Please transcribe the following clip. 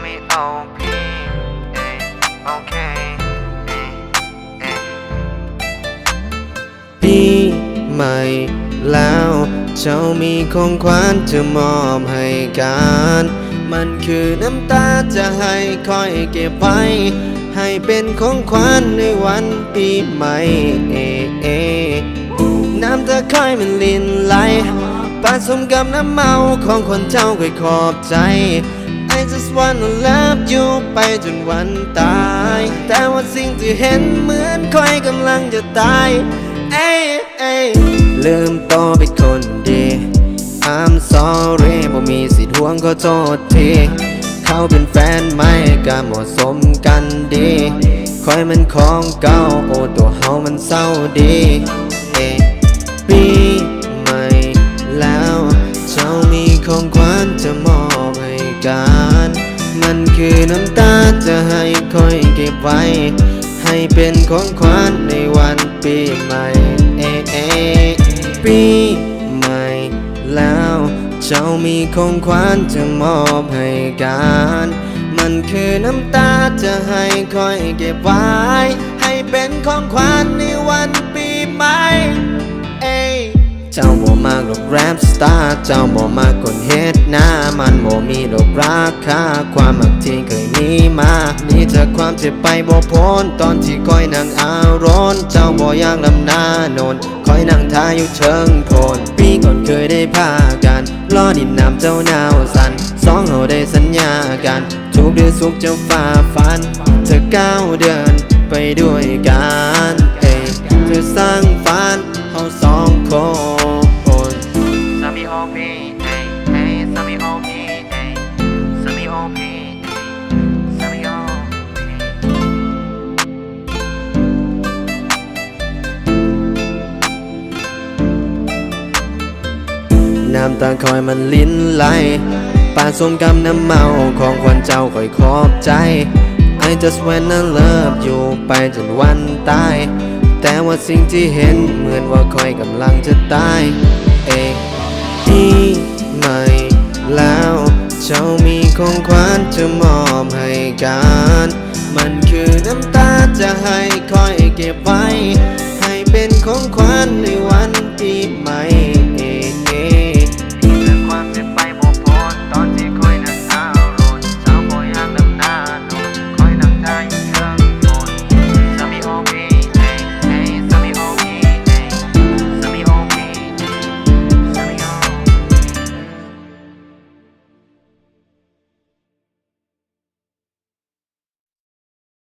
me OP okay ปีใหม่แล้วเจ้ามีของขวัญจะมอบให้กันมันคือน้ำตาจะให้คอยเก็บไว้ให้เป็นของขวัญในวันปีใหม่น้ำตาคอยมันลินไหลผสมกับน้ำเมาของคนเจ้าเคยขอบใจ I just wanna love you ไปจนวันตายแต่ว่าสิ่งที่เห็นเหมือนคอยกำลังจะตายลืมโตเป็นคนดี I'm sorry บ่มีสิทธิ์ห่วงขอโทษทีเขาเป็นแฟนไม่ก็เหมาะสมกันดีคอยมันของเก่าโอ้ตัวเฮามันเศร้าดีปีใหม่แล้วเจ้ามีของขวัญจะมอบให้กันมันคือน้ำตาจะให้คอยเก็บไว้ให้เป็นของขวัญในวันปีใหม่ปีใหม่แล้วเจ้ามีของขวัญจะมอบให้กันมันคือน้ำตาจะให้คอยเก็บไว้ให้เป็นของขวัญในวันปีใหม่เจ้าบ่มากหรอกแรปสตาร์เจ้าบ่มากคนเฮ็ดหน้ามันบ่มีดอกราคาความมักที่เคยมีมามีแต่ความเจ็บไปบ่พ้นตอนที่คอยนั่งอารมณ์เจ้าบ่อยากลำหน้าโนนคอยนั่งท่าอยู่เชิงโพนปีก่อนเคยได้พากันล้อดินน้ำเจ้าหนาวสั่นสองเราได้สัญญากันทุกเดือนสุขจะฝ่าฟันจะก้าวเดินไปด้วยกันจะสร้างฝันเราสองคน Sami OP Sami OP Sami OP Sami OP น้ำตาคอยมันลิ้นไหลผสมกับน้ำเมาของควันเจ้าคอยขอบใจ I just wanna love you ไปจนวันตายแต่ว่าสิ่งที่เห็นเหมือนว่าคอยกำลังจะตายปีใหม่แล้วเจ้ามีของขวัญจะมอบให้กันมันคือน้ำตาจะให้คอยเก็บไว้ให้เป็นของขวัญในวันปีใหม่